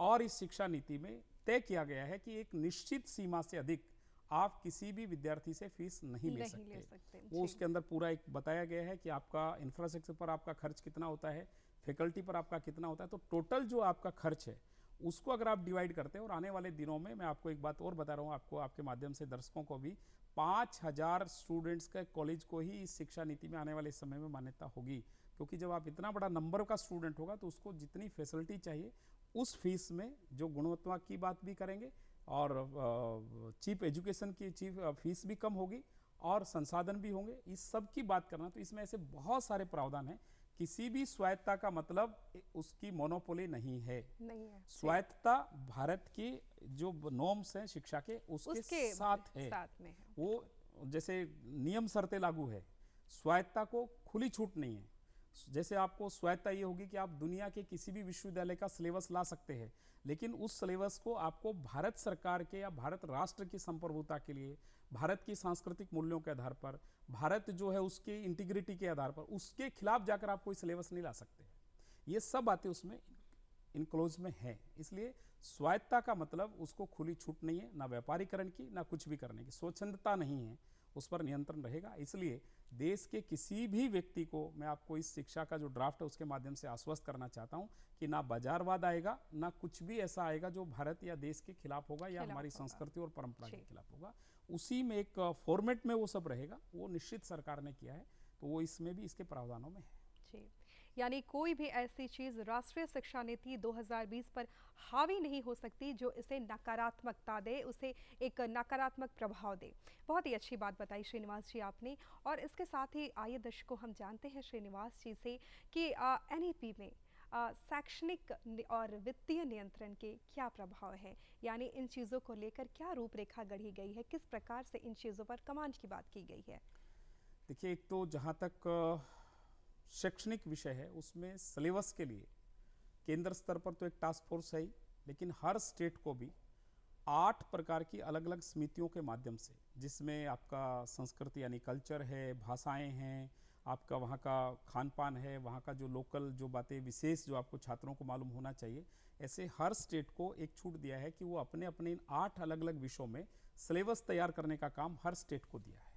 और इस शिक्षा नीति में तय किया गया है कि एक निश्चित सीमा से अधिक आप किसी भी विद्यार्थी से फीस नहीं ले सकते। वो उसके अंदर पूरा एक बताया गया है कि आपका इंफ्रास्ट्रक्चर पर आपका खर्च कितना होता है, फैकल्टी पर आपका कितना होता है। तो टोटल जो आपका खर्च है उसको अगर आप डिवाइड करते हैं, और आने वाले दिनों में मैं आपको एक बात और बता रहा हूँ, आपको आपके माध्यम से दर्शकों को भी, 5000 स्टूडेंट्स का कॉलेज को ही इस शिक्षा नीति में आने वाले समय में मान्यता होगी। क्योंकि जब आप इतना बड़ा नंबर का स्टूडेंट होगा तो उसको जितनी फैसिलिटी चाहिए उस फीस में जो गुणवत्ता की बात भी करेंगे, और चीप एजुकेशन की फीस भी कम होगी, और संसाधन भी होंगे, इस सब की बात करना। तो इसमें ऐसे बहुत सारे प्रावधान हैं। किसी भी स्वायत्ता का मतलब उसकी मोनोपोली नहीं है, स्वायत्ता भारत की जो नॉर्म्स हैं शिक्षा के उसके साथ है, में है। वो जैसे नियम शर्तें लागू है, स्वायत्ता को खुली छूट नहीं है। जैसे आपको स्वायत्ता ये होगी कि आप दुनिया के किसी भी विश्वविद्यालय का सिलेबस ला सकते हैं, लेकिन उस सिलेबस को आपको भारत सरकार के या भारत राष्ट्र की संप्रभुता के लिए, भारत की सांस्कृतिक मूल्यों के आधार पर, भारत जो है उसकी इंटीग्रिटी के आधार पर, उसके खिलाफ जाकर आप कोई सिलेबस नहीं ला सकते। ये सब बातें उसमें इनक्लोज में है। इसलिए स्वायत्ता का मतलब उसको खुली छूट नहीं है, ना व्यापारीकरण की ना कुछ भी करने की, स्वच्छंदता नहीं है, उस पर नियंत्रण रहेगा। इसलिए देश के किसी भी व्यक्ति को मैं आपको इस शिक्षा का जो ड्राफ्ट है उसके माध्यम से आश्वस्त करना चाहता हूं कि ना बाजारवाद आएगा, ना कुछ भी ऐसा आएगा जो भारत या देश के खिलाफ होगा या हमारी संस्कृति और परंपरा के खिलाफ होगा। उसी में एक फॉर्मेट में वो सब रहेगा, वो निश्चित सरकार ने किया है, तो वो इसमें भी इसके प्रावधानों में है। जी, यानी कोई भी ऐसी चीज़ राष्ट्रीय शिक्षा नीति 2020 पर हावी नहीं हो सकती जो इसे नकारात्मकता दे, उसे एक नकारात्मक प्रभाव दे। बहुत ही अच्छी बात बताई श्रीनिवास जी आपने। और इसके साथ ही आइए दर्शकों हम जानते हैं श्रीनिवास जी से कि NEP में शैक्षणिक और वित्तीय नियंत्रण के क्या प्रभाव है, यानी इन चीज़ों को लेकर क्या रूपरेखा गढ़ी गई है, किस प्रकार से इन चीज़ों पर कमांड की बात की गई है। देखिए, एक तो जहाँ तक शैक्षणिक विषय है उसमें सिलेबस के लिए केंद्र स्तर पर तो एक टास्क फोर्स है ही, लेकिन हर स्टेट को भी 8 प्रकार की अलग अलग समितियों के माध्यम से, जिसमें आपका संस्कृति यानी कल्चर है, भाषाएं हैं, आपका वहाँ का खान पान है, वहाँ का जो लोकल जो बातें विशेष जो आपको छात्रों को मालूम होना चाहिए, ऐसे हर स्टेट को एक छूट दिया है कि वो अपने अपने इन 8 अलग अलग विषयों में सिलेबस तैयार करने का काम हर स्टेट को दिया है।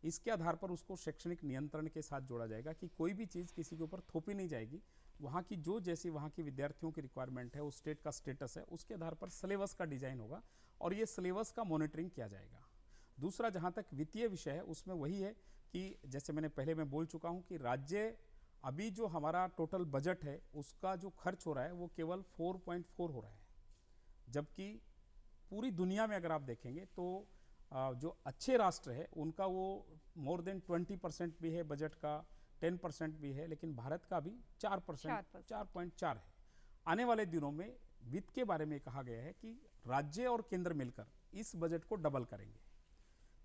इसके आधार पर उसको शैक्षणिक नियंत्रण के साथ जोड़ा जाएगा कि कोई भी चीज़ किसी के ऊपर थोपी नहीं जाएगी। वहाँ की जो जैसी वहाँ की विद्यार्थियों की रिक्वायरमेंट है, उस स्टेट का स्टेटस है, उसके आधार पर सिलेबस का डिजाइन होगा और ये सिलेबस का मॉनिटरिंग किया जाएगा। दूसरा, जहाँ तक वित्तीय विषय है उसमें वही है कि जैसे मैंने पहले मैं बोल चुका हूँ कि राज्य अभी जो हमारा टोटल बजट है उसका जो खर्च हो रहा है वो केवल 4.4 हो रहा है, जबकि पूरी दुनिया में अगर आप देखेंगे तो जो अच्छे राष्ट्र है उनका वो मोर देन 20% भी है बजट का, 10% भी है, लेकिन भारत का भी 4.4 है। आने वाले दिनों में वित्त के बारे में कहा गया है कि राज्य और केंद्र मिलकर इस बजट को डबल करेंगे,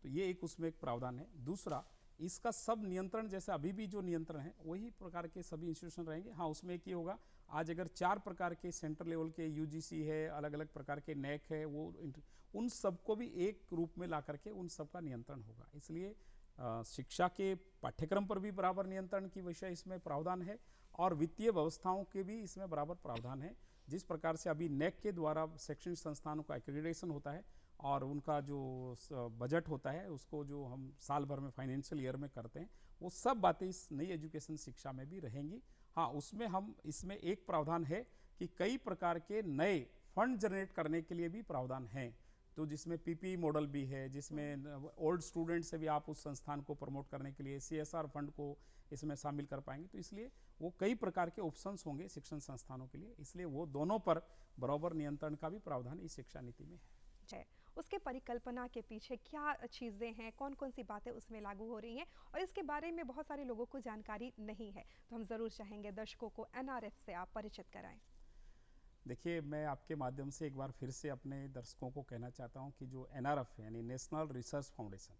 तो ये एक उसमें एक प्रावधान है। दूसरा, इसका सब नियंत्रण जैसे अभी भी जो नियंत्रण है वही प्रकार के सभी इंस्टीट्यूशन रहेंगे। हाँ, उसमें एक ये होगा, आज अगर 4 प्रकार के सेंटर लेवल के यूजीसी है, अलग अलग प्रकार के नैक है, वो उन सबको भी एक रूप में ला करके उन सब का नियंत्रण होगा। इसलिए शिक्षा के पाठ्यक्रम पर भी बराबर नियंत्रण की विषय इसमें प्रावधान है और वित्तीय व्यवस्थाओं के भी इसमें बराबर प्रावधान है। जिस प्रकार से अभी नैक के द्वारा शैक्षणिक संस्थानों का एक्रेडिटेशन होता है और उनका जो बजट होता है उसको जो हम साल भर में फाइनेंशियल ईयर में करते हैं, वो सब बातें इस नई एजुकेशन शिक्षा में भी रहेंगी। हाँ, उसमें हम इसमें एक प्रावधान है कि कई प्रकार के नए फंड जनरेट करने के लिए भी प्रावधान हैं, तो जिसमें पीपी मॉडल भी है, जिसमें ओल्ड स्टूडेंट से भी आप उस संस्थान को प्रमोट करने के लिए सीएसआर फंड को इसमें शामिल कर पाएंगे। तो इसलिए वो कई प्रकार के ऑप्शंस होंगे शिक्षण संस्थानों के लिए, इसलिए वो दोनों पर बराबर नियंत्रण का भी प्रावधान इस शिक्षा नीति में है। उसके परिकल्पना के पीछे क्या चीज़ें हैं, कौन कौन सी बातें उसमें लागू हो रही हैं और इसके बारे में बहुत सारे लोगों को जानकारी नहीं है, तो हम ज़रूर चाहेंगे दर्शकों को एनआरएफ से आप परिचित कराएं। देखिए, मैं आपके माध्यम से एक बार फिर से अपने दर्शकों को कहना चाहता हूं कि जो एनआरएफ है यानी नेशनल रिसर्च फाउंडेशन,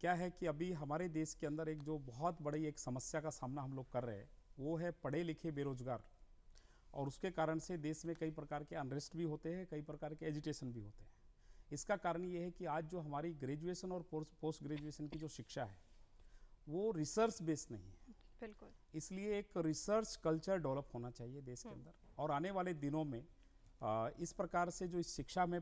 क्या है कि अभी हमारे देश के अंदर एक जो बहुत बड़ी एक समस्या का सामना हम लोग कर रहे हैं वो है पढ़े लिखे बेरोजगार, और उसके कारण से देश में कई प्रकार के अनरेस्ट भी होते हैं, कई प्रकार के एजिटेशन भी होते हैं। इसका कारण ये है कि आज जो हमारी ग्रेजुएशन और पोस्ट ग्रेजुएशन की जो शिक्षा है वो रिसर्च बेस्ड नहीं है। बिल्कुल, इसलिए एक रिसर्च कल्चर डेवलप होना चाहिए देश के अंदर, और आने वाले दिनों में इस प्रकार से जो इस शिक्षा में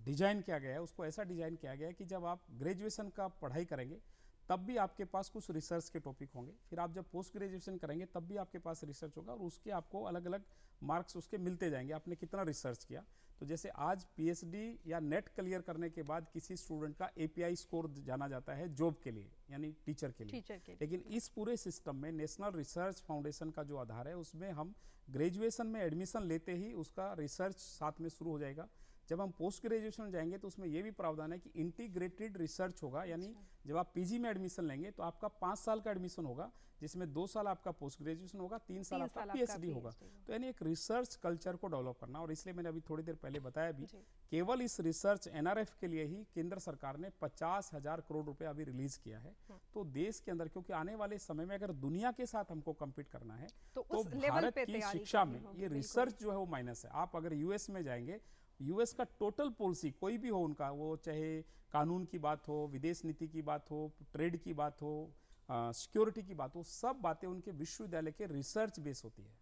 डिजाइन किया गया है उसको ऐसा डिजाइन किया गया है कि जब आप ग्रेजुएशन का पढ़ाई करेंगे तब भी आपके पास कुछ रिसर्च के टॉपिक होंगे, फिर आप जब पोस्ट ग्रेजुएशन करेंगे तब भी आपके पास रिसर्च होगा और उसके आपको अलग अलग मार्क्स उसके मिलते जाएंगे, आपने कितना रिसर्च किया। तो जैसे आज पीएचडी या नेट क्लियर करने के बाद किसी स्टूडेंट का एपीआई स्कोर जाना जाता है जॉब के लिए यानी टीचर के लिए, लेकिन इस पूरे सिस्टम में नेशनल रिसर्च फाउंडेशन का जो आधार है उसमें हम ग्रेजुएशन में एडमिशन लेते ही उसका रिसर्च साथ में शुरू हो जाएगा। जब हम पोस्ट ग्रेजुएशन जाएंगे तो उसमें यह भी प्रावधान है कि इंटीग्रेटेड रिसर्च होगा, यानी जब आप पीजी में एडमिशन लेंगे तो आपका 5 साल का एडमिशन होगा, जिसमें 2 साल आपका पोस्ट ग्रेजुएशन होगा, 3 साल आपका पीएचडी होगा। तो यानी एक रिसर्च कल्चर को डेवलप करना, और इसलिए मैंने अभी थोड़ी देर पहले बताया भी, केवल इस रिसर्च एनआरएफ के लिए ही केंद्र सरकार ने 50,000 करोड़ रुपए अभी रिलीज किया है। तो देश के अंदर, क्योंकि आने वाले समय में अगर दुनिया के साथ हमको कम्पीट करना है तो भारत की शिक्षा में ये रिसर्च जो है वो माइनस है। आप अगर यूएस में जाएंगे, यूएस का टोटल पॉलिसी कोई भी हो उनका, वो चाहे कानून की बात हो, विदेश नीति की बात हो, ट्रेड की बात हो, सिक्योरिटी की बात हो, सब बातें उनके विश्वविद्यालय के रिसर्च बेस होती है।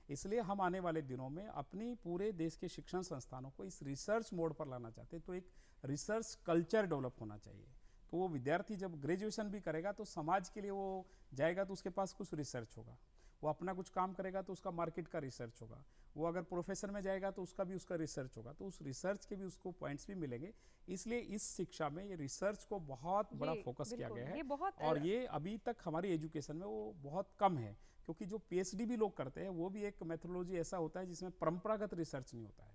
इसलिए हम आने वाले दिनों में अपनी पूरे देश के शिक्षण संस्थानों को इस रिसर्च मोड पर लाना चाहते हैं, तो एक रिसर्च कल्चर डेवलप होना चाहिए। तो वो विद्यार्थी जब ग्रेजुएशन भी करेगा तो समाज के लिए वो जाएगा तो उसके पास कुछ रिसर्च होगा, वो अपना कुछ काम करेगा तो उसका मार्केट का रिसर्च होगा, वो अगर प्रोफेसर में जाएगा तो उसका भी उसका रिसर्च होगा, तो उस रिसर्च के भी उसको पॉइंट्स भी मिलेंगे। इसलिए इस शिक्षा में ये रिसर्च को बहुत बड़ा फोकस किया गया है, और ये अभी तक हमारी एजुकेशन में वो बहुत कम है, क्योंकि जो पीएचडी भी लोग करते हैं वो भी एक मेथोडोलॉजी ऐसा होता है जिसमें परंपरागत रिसर्च नहीं होता है,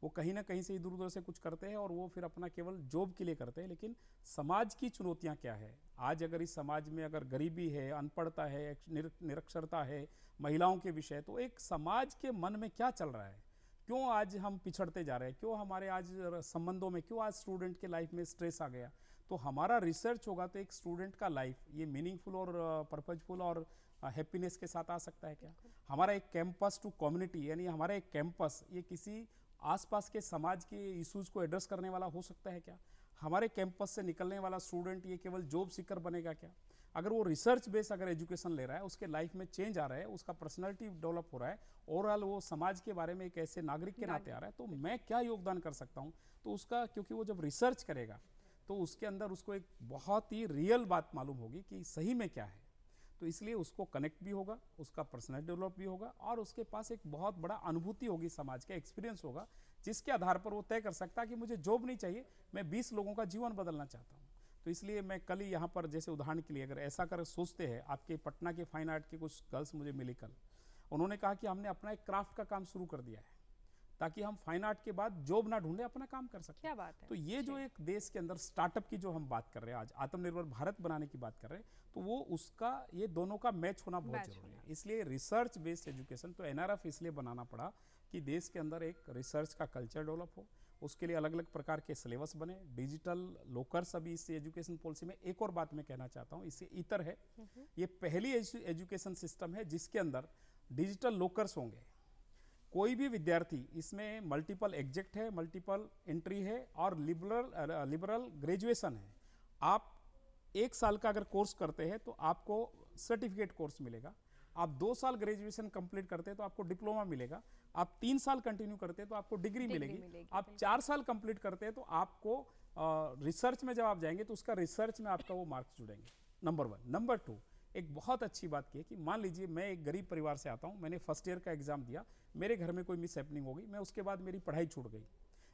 वो कहीं ना कहीं से इधर उधर से कुछ करते हैं और वो फिर अपना केवल जॉब के लिए करते हैं। लेकिन समाज की चुनौतियां क्या है, आज अगर इस समाज में अगर गरीबी है, अनपढ़ता है, निरक्षरता है, महिलाओं के विषय, तो एक समाज के मन में क्या चल रहा है, क्यों आज हम पिछड़ते जा रहे हैं, क्यों हमारे आज संबंधों में, क्यों आज स्टूडेंट के लाइफ में स्ट्रेस आ गया, तो हमारा रिसर्च होगा तो एक स्टूडेंट का लाइफ ये मीनिंगफुल और पर्पजफुल और हैप्पीनेस के साथ आ सकता है क्या। हमारा एक कैंपस टू कम्युनिटी, यानी हमारा एक कैंपस ये किसी आसपास के समाज के इश्यूज को एड्रेस करने वाला हो सकता है क्या। हमारे कैंपस से निकलने वाला स्टूडेंट ये केवल जॉब सीकर बनेगा क्या। अगर वो रिसर्च बेस अगर एजुकेशन ले रहा है, उसके लाइफ में चेंज आ रहा है, उसका पर्सनैलिटी डेवलप हो रहा है, ओवरऑल वो समाज के बारे में एक ऐसे नागरिक के नाते आ रहा है, तो मैं क्या योगदान कर सकता हूँ, तो उसका, क्योंकि वो जब रिसर्च करेगा तो उसके अंदर उसको एक बहुत ही रियल बात मालूम होगी कि सही में क्या है, तो इसलिए उसको कनेक्ट भी होगा, उसका पर्सनल डेवलप भी होगा, और उसके पास एक बहुत बड़ा अनुभूति होगी, समाज का एक्सपीरियंस होगा, जिसके आधार पर वो तय कर सकता है कि मुझे जॉब नहीं चाहिए, मैं 20 लोगों का जीवन बदलना चाहता हूँ। तो इसलिए मैं कल ही यहाँ पर, जैसे उदाहरण के लिए अगर ऐसा कर सोचते हैं, आपके पटना के फाइन आर्ट के कुछ गर्ल्स मुझे मिली कल, उन्होंने कहा कि हमने अपना एक क्राफ्ट का काम शुरू कर दिया है ताकि हम फाइन आर्ट के बाद जॉब ना ढूंढे, अपना काम कर सकते हैं। क्या बात है। तो ये जो एक देश के अंदर स्टार्टअप की जो हम बात कर रहे हैं, आज आत्मनिर्भर भारत बनाने की बात कर रहे हैं, तो वो उसका ये दोनों का मैच होना बहुत जरूरी है। इसलिए रिसर्च बेस्ड एजुकेशन, तो एनआरएफ इसलिए बनाना पड़ा कि देश के अंदर एक रिसर्च का कल्चर डेवलप हो, उसके लिए अलग अलग प्रकार के सिलेबस बने, डिजिटल लॉकर्स अभी इस एजुकेशन पॉलिसी में। एक और बात मैं कहना चाहता हूँ, इससे इतर है, ये पहली एजुकेशन सिस्टम है जिसके अंदर डिजिटल लॉकर्स होंगे। कोई भी विद्यार्थी, इसमें मल्टीपल एग्जेक्ट है, मल्टीपल एंट्री है और लिबरल ग्रेजुएशन है। आप 1 साल का अगर कोर्स करते हैं तो आपको सर्टिफिकेट कोर्स मिलेगा। आप 2 साल ग्रेजुएशन कंप्लीट करते हैं तो आपको डिप्लोमा मिलेगा। आप 3 साल कंटिन्यू करते हैं तो आपको डिग्री मिलेगी। आप 4 साल कंप्लीट करते हैं तो आपको रिसर्च में जब आप जाएंगे तो उसका रिसर्च में आपका वो मार्क्स जुड़ेंगे। नंबर 1। नंबर 2, एक बहुत अच्छी बात की है कि मान लीजिए मैं एक गरीब परिवार से आता हूँ, मैंने फर्स्ट ईयर का एग्जाम दिया, मेरे घर में कोई मिस हैपनिंग हो गई, मैं उसके बाद मेरी पढ़ाई छूट गई।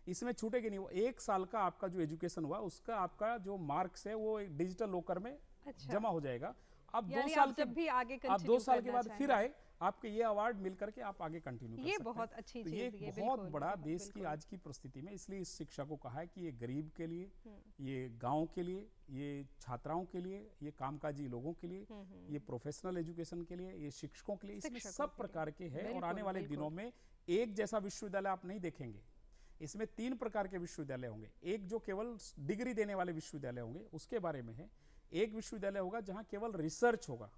इसमें छूटेगी नहीं, वो 1 साल का आपका जो एजुकेशन हुआ उसका आपका जो मार्क्स है वो एक डिजिटल लॉकर में जमा हो जाएगा। अब 2 साल जब भी आगे आप 2 साल के बाद फिर आए, आपके ये अवार्ड मिल करके आप आगे कंटिन्यू कर सकते हैं। ये बहुत अच्छी चीज है, ये बहुत बड़ा देश की आज की परिस्थिति में, इसलिए इस शिक्षा को कहा है कि ये गरीब के लिए, ये गांव के लिए, ये छात्राओं के लिए, ये कामकाजी लोगों के लिए, ये प्रोफेशनल एजुकेशन के लिए, ये शिक्षकों के लिए, इसमें सब प्रकार के हैं। और आने वाले दिनों में एक जैसा विश्वविद्यालय आप नहीं देखेंगे। इसमें 3 प्रकार के विश्वविद्यालय होंगे। एक जो केवल डिग्री देने वाले विश्वविद्यालय होंगे, उसके बारे में है। एक विश्वविद्यालय होगा जहां केवल रिसर्च होगा,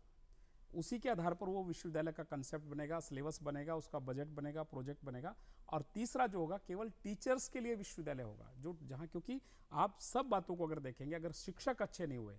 उसी के आधार पर वो विश्वविद्यालय का कंसेप्ट बनेगा, सिलेबस बनेगा, उसका बजट बनेगा, प्रोजेक्ट बनेगा। और तीसरा जो होगा केवल टीचर्स के लिए विश्वविद्यालय होगा, जो जहां, क्योंकि आप सब बातों को अगर देखेंगे, अगर शिक्षक अच्छे नहीं हुए,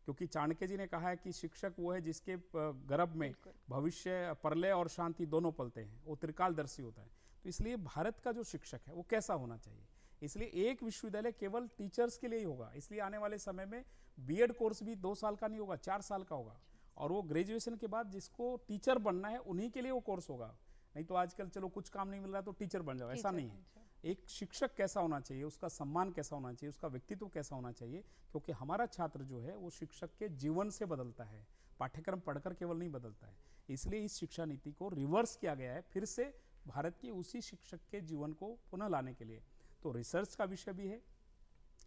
क्योंकि चाणक्य जी ने कहा है कि शिक्षक वो है जिसके गर्भ में भविष्य, प्रलय और शांति दोनों पलते हैं, वो त्रिकालदर्शी होता है। तो इसलिए भारत का जो शिक्षक है वो कैसा होना चाहिए, इसलिए एक विश्वविद्यालय केवल टीचर्स के लिए ही होगा। इसलिए आने वाले समय में बीएड कोर्स भी 2 साल का नहीं होगा, 4 साल का होगा। और वो ग्रेजुएशन के बाद जिसको टीचर बनना है उन्हीं के लिए वो कोर्स होगा। नहीं तो आजकल चलो कुछ काम नहीं मिल रहा तो टीचर बन जाओ, ऐसा नहीं है। एक शिक्षक कैसा होना चाहिए, उसका सम्मान कैसा होना चाहिए, उसका व्यक्तित्व कैसा होना चाहिए, क्योंकि हमारा छात्र जो है वो शिक्षक के जीवन से बदलता है, पाठ्यक्रम पढ़कर केवल नहीं बदलता है। इसलिए इस शिक्षा नीति को रिवर्स किया गया है, फिर से भारत की उसी शिक्षक के जीवन को पुनः लाने के लिए। तो रिसर्च का विषय भी है,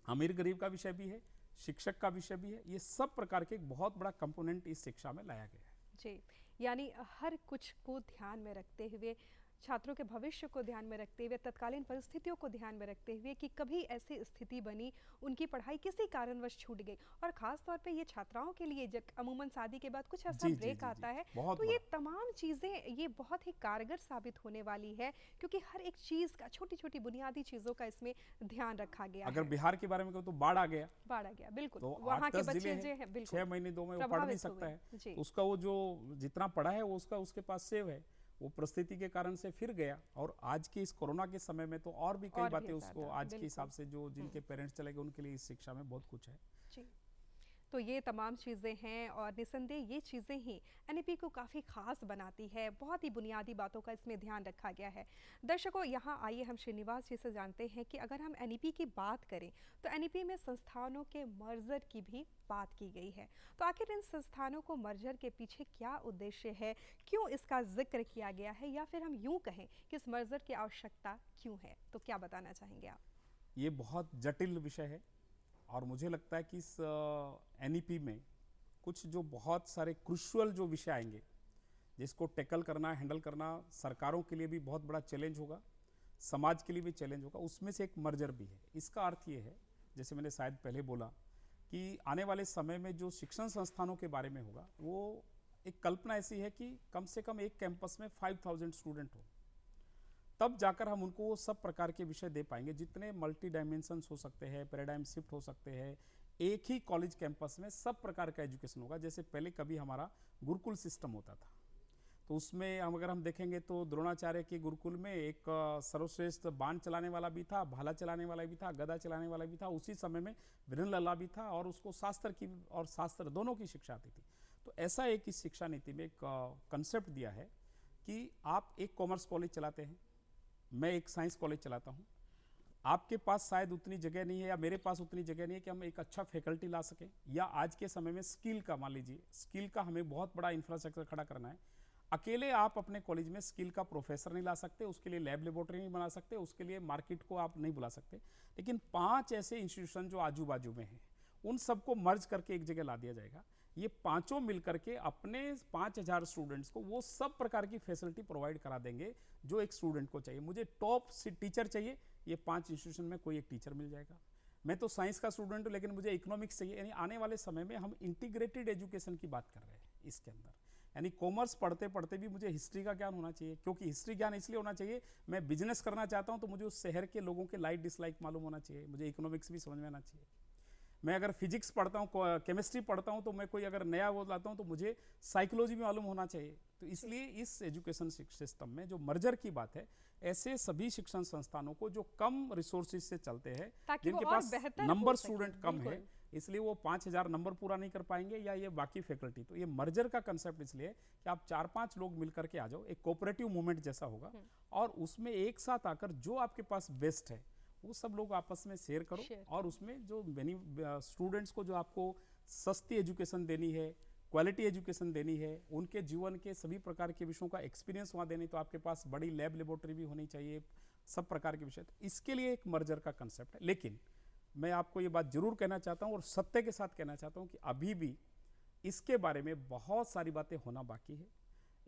अमीर गरीब का विषय भी है, शिक्षक का विषय भी है। ये सब प्रकार के एक बहुत बड़ा कंपोनेंट इस शिक्षा में लाया गया है। जी, यानी हर कुछ को ध्यान में रखते हुए, छात्रों के भविष्य को ध्यान में रखते हुए, तत्कालीन परिस्थितियों को ध्यान में रखते हुए कि कभी ऐसी स्थिति बनी, उनकी पढ़ाई किसी कारणवश छूट गई, और ख़ास तौर पे ये छात्राओं के लिए जब अमूमन शादी के बाद कुछ ऐसा ब्रेक आता है, तो ये तमाम चीज़ें ये बहुत ही कारगर साबित होने वाली है, क्योंकि हर एक चीज़ का, छोटी छोटी बुनियादी चीज़ों का इसमें ध्यान रखा गया। अगर बिहार के बारे में कहूँ तो बाढ़ आ गया, बिल्कुल, तो वहाँ के बच्चे जो हैं बिल्कुल 6 महीने 2 में वो पढ़ नहीं सकता है, उसका वो जो जितना पढ़ा है वो उसका उसके पास सेव है, वो परिस्थिति के कारण से फिर गया। और आज के इस कोरोना के समय में तो और भी कई बातें उसको आज के हिसाब से जो जिनके पेरेंट्स चले गए उनके लिए इस शिक्षा में बहुत कुछ है। जी, तो ये तमाम चीज़ें हैं और निसंदेह ये चीज़ें ही एनईपी को काफ़ी ख़ास बनाती है। बहुत ही बुनियादी बातों का इसमें ध्यान रखा गया है। दर्शकों, यहाँ आइए हम श्रीनिवास जी से जानते हैं कि अगर हम एनईपी की बात करें तो एनईपी में संस्थानों के मर्जर की भी बात की गई है। तो आखिर इन संस्थानों को मर्जर के पीछे क्या उद्देश्य है, क्यों इसका जिक्र किया गया है, या फिर हम यूँ कहें कि इस मर्जर की आवश्यकता क्यों है, तो क्या बताना चाहेंगे आप? ये बहुत जटिल विषय है और मुझे लगता है कि इस एनईपी में कुछ जो बहुत सारे क्रूशियल जो विषय आएंगे, जिसको टैकल करना, हैंडल करना सरकारों के लिए भी बहुत बड़ा चैलेंज होगा, समाज के लिए भी चैलेंज होगा। उसमें से एक मर्जर भी है। इसका अर्थ ये है, जैसे मैंने शायद पहले बोला, कि आने वाले समय में जो शिक्षण संस्थानों के बारे में होगा, वो एक कल्पना ऐसी है कि कम से कम एक कैंपस में 5000 स्टूडेंट हो, तब जाकर हम उनको वो सब प्रकार के विषय दे पाएंगे। जितने मल्टी डायमेंशंस हो सकते हैं, पैराडाइम शिफ्ट हो सकते हैं, एक ही कॉलेज कैंपस में सब प्रकार का एजुकेशन होगा। जैसे पहले कभी हमारा गुरुकुल सिस्टम होता था, तो उसमें अगर हम देखेंगे तो द्रोणाचार्य के गुरुकुल में एक सर्वश्रेष्ठ बाण चलाने वाला भी था, भाला चलाने वाला भी था, गदा चलाने वाला भी था। उसी समय में वीरेंद्र भी था और उसको शास्त्र की और शास्त्र दोनों की शिक्षा आती थी। तो ऐसा एक इस शिक्षा नीति में एक कंसेप्ट दिया है कि आप एक कॉमर्स कॉलेज चलाते हैं, मैं एक साइंस कॉलेज चलाता हूँ, आपके पास शायद उतनी जगह नहीं है या मेरे पास उतनी जगह नहीं है कि हम एक अच्छा फैकल्टी ला सकें, या आज के समय में स्किल का, मान लीजिए स्किल का हमें बहुत बड़ा इंफ्रास्ट्रक्चर खड़ा करना है। अकेले आप अपने कॉलेज में स्किल का प्रोफेसर नहीं ला सकते, उसके लिए लैब लेबोरेटरी नहीं बना सकते, उसके लिए मार्केट को आप नहीं बुला सकते। लेकिन 5 ऐसे इंस्टीट्यूशन जो आजू बाजू में हैं, उन सबको मर्ज करके एक जगह ला दिया जाएगा। ये पांचों मिलकर के अपने 5000 स्टूडेंट्स को वो सब प्रकार की फैसिलिटी प्रोवाइड करा देंगे जो एक स्टूडेंट को चाहिए। मुझे टॉप टीचर चाहिए, ये 5 इंस्टीट्यूशन में कोई एक टीचर मिल जाएगा। मैं तो साइंस का स्टूडेंट हूँ लेकिन मुझे इकोनॉमिक्स चाहिए। यानी आने वाले समय में हम इंटीग्रेटेड एजुकेशन की बात कर रहे हैं इसके अंदर, यानी कॉमर्स पढ़ते पढ़ते भी मुझे हिस्ट्री का ज्ञान होना चाहिए, क्योंकि हिस्ट्री ज्ञान इसलिए होना चाहिए, मैं बिजनेस करना चाहता हूँ तो मुझे उस शहर के लोगों के लाइक डिसलाइक मालूम होना चाहिए, मुझे इकोनॉमिक्स भी समझ में आना चाहिए। मैं अगर फिजिक्स पढ़ता हूँ, केमिस्ट्री पढ़ता हूँ, तो मैं कोई अगर नया वो लाता हूँ तो मुझे साइकोलॉजी भी मालूम होना चाहिए। तो इसलिए इस एजुकेशन सिस्टम में जो मर्जर की बात है, ऐसे सभी शिक्षण संस्थानों को जो कम रिसोर्सेज से चलते हैं, जिनके पास नंबर स्टूडेंट कम है, इसलिए वो 5000 नंबर पूरा नहीं कर पाएंगे, या ये बाकी फैकल्टी, तो ये मर्जर का कंसेप्ट इसलिए कि आप 4-5 लोग मिलकर के आ जाओ, एक कोऑपरेटिव मूवमेंट जैसा होगा, और उसमें एक साथ आकर जो आपके पास बेस्ट है वो सब लोग आपस में शेयर करो, और उसमें जो स्टूडेंट्स को जो आपको सस्ती एजुकेशन देनी है, क्वालिटी एजुकेशन देनी है, उनके जीवन के सभी प्रकार के विषयों का एक्सपीरियंस वहाँ देनी, तो आपके पास बड़ी लैब लेबोरेटरी भी होनी चाहिए, सब प्रकार के विषय। तो इसके लिए एक मर्जर का कंसेप्ट है। लेकिन मैं आपको ये बात जरूर कहना चाहता हूँ और सत्य के साथ कहना चाहता हूँ कि अभी भी इसके बारे में बहुत सारी बातें होना बाकी है,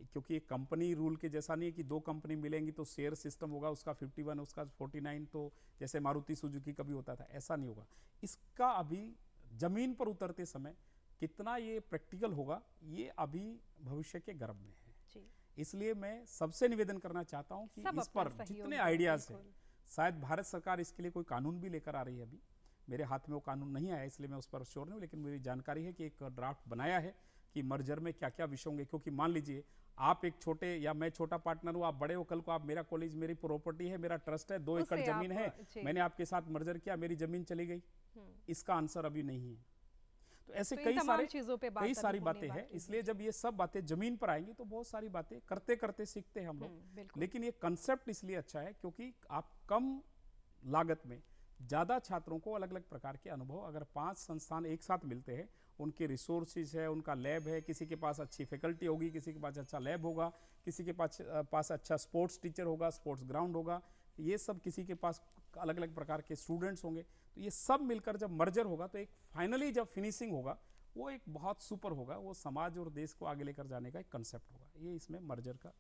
क्योंकि एक कंपनी रूल के जैसा नहीं है कि 2 कंपनी मिलेंगी तो शेयर सिस्टम होगा, उसका 51 उसका 49, तो जैसे मारुति सुजुकी कभी होता था, ऐसा नहीं होगा। इसका अभी जमीन पर उतरते समय कितना ये प्रैक्टिकल होगा, ये अभी भविष्य के गर्भ में है। इसलिए मैं सबसे निवेदन करना चाहता हूँ कि इस पर जितने आइडियाज हैं, शायद भारत सरकार इसके लिए कोई कानून भी लेकर आ रही है। अभी मेरे हाथ में वो कानून नहीं आया, इसलिए मैं उस पर श्योर नहीं हूँ, लेकिन मेरी जानकारी है कि एक ड्राफ्ट बनाया है कि मर्जर में क्या क्या विषय होंगे। क्योंकि मान लीजिए आप एक छोटे या मैं छोटा पार्टनर हूँ, आप बड़े हो, कल को आप, मेरा कॉलेज मेरी प्रॉपर्टी है, मेरा ट्रस्ट है, 2 एकड़ जमीन है, मैंने आपके साथ मर्जर किया, मेरी जमीन चली गई, इसका आंसर अभी नहीं है। तो ऐसे कई सारी बातें हैं। इसलिए जब ये सब बातें जमीन पर आएंगी तो बहुत सारी बातें करते करते सीखते हैं हम लोग। लेकिन ये कंसेप्ट इसलिए अच्छा है क्योंकि आप कम लागत में ज़्यादा छात्रों को अलग अलग प्रकार के अनुभव, अगर 5 संस्थान एक साथ मिलते हैं, उनके रिसोर्सेज है, उनका लैब है, किसी के पास अच्छी फैकल्टी होगी, किसी के पास अच्छा लैब होगा, किसी के पास अच्छा स्पोर्ट्स टीचर होगा, स्पोर्ट्स ग्राउंड होगा, ये सब किसी के पास अलग अलग प्रकार के स्टूडेंट्स होंगे, तो ये सब मिलकर जब मर्जर होगा तो एक फाइनली जब फिनिशिंग होगा वो एक बहुत सुपर होगा, वो समाज और देश को आगे लेकर जाने का एक कंसेप्ट होगा। ये इसमें मर्जर का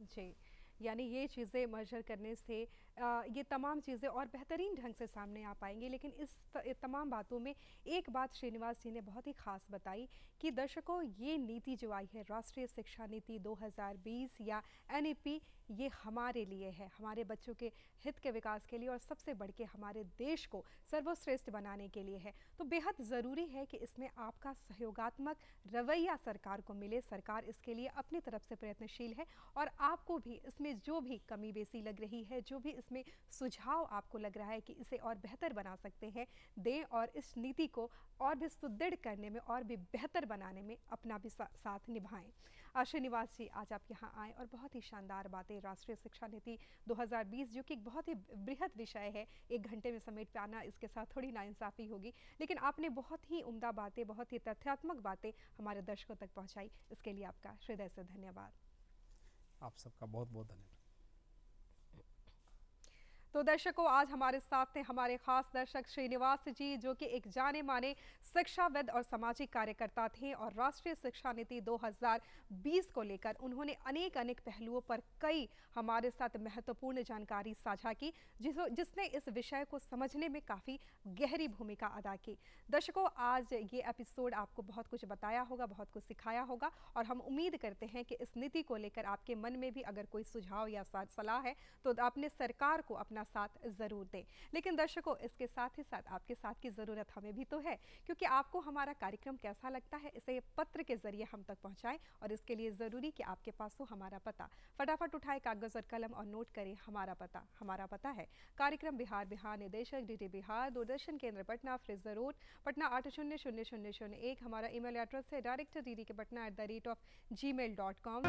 जी, यानी ये चीज़ें मर्जर करने से ये तमाम चीज़ें और बेहतरीन ढंग से सामने आ पाएंगी। लेकिन इस तमाम बातों में एक बात श्रीनिवास जी ने बहुत ही खास बताई कि दर्शकों, ये नीति जो आई है, राष्ट्रीय शिक्षा नीति 2020 या NEP, ये हमारे लिए है, हमारे बच्चों के हित के विकास के लिए और सबसे बढ़ के हमारे देश को सर्वश्रेष्ठ बनाने के लिए है। तो बेहद ज़रूरी है कि इसमें आपका सहयोगात्मक रवैया सरकार को मिले। सरकार इसके लिए अपनी तरफ से प्रयत्नशील है और आपको भी इसमें जो भी कमी बेसी लग रही है, जो भी इसमें सुझाव आपको लग रहा है कि इसे और बेहतर बना सकते हैं, दें और इस नीति को और भी सुदृढ़ करने में और भी बेहतर बनाने में अपना भी साथ निभाएं। श्रीनिवास जी, आज आप यहाँ आए और बहुत ही शानदार बातें, राष्ट्रीय शिक्षा नीति 2020 जो कि एक बहुत ही बृहद विषय है, 1 घंटे में समेट पाना, इसके साथ थोड़ी नाइंसाफ़ी होगी, लेकिन आपने बहुत ही उम्दा बातें, बहुत ही तथ्यात्मक बातें हमारे दर्शकों तक पहुँचाई। इसके लिए आपका हृदय से धन्यवाद। आप सबका बहुत बहुत धन्यवाद। तो दर्शकों, आज हमारे साथ थे हमारे खास दर्शक श्रीनिवास जी, जो कि एक जाने माने शिक्षाविद और सामाजिक कार्यकर्ता थे और राष्ट्रीय शिक्षा नीति 2020 को लेकर उन्होंने अनेक पहलुओं पर कई हमारे साथ महत्वपूर्ण जानकारी साझा की, जिसने इस विषय को समझने में काफ़ी गहरी भूमिका अदा की। दर्शकों, आज ये एपिसोड आपको बहुत कुछ बताया होगा, बहुत कुछ सिखाया होगा और हम उम्मीद करते हैं कि इस नीति को लेकर आपके मन में भी अगर कोई सुझाव या सलाह है तो अपने सरकार को अपना साथ जरूर दें। लेकिन दर्शकों, इसके साथ ही साथ आपके साथ की ज़रूरत हमें भी तो है, क्योंकि आपको हमारा कार्यक्रम कैसा लगता है इसे पत्र के जरिए हम तक पहुंचाएं और इसके लिए ज़रूरी कि आपके पास हो हमारा पता। फटाफट उठाए कागज़ और कलम और नोट करें हमारा पता। हमारा पता है कार्यक्रम बिहार निदेशक DD बिहार, दूरदर्शन केंद्र पटना, फ्रेजर रोड, पटना 800001। हमारा ईमेल एड्रेस है director@ddkpatna@gmail.com।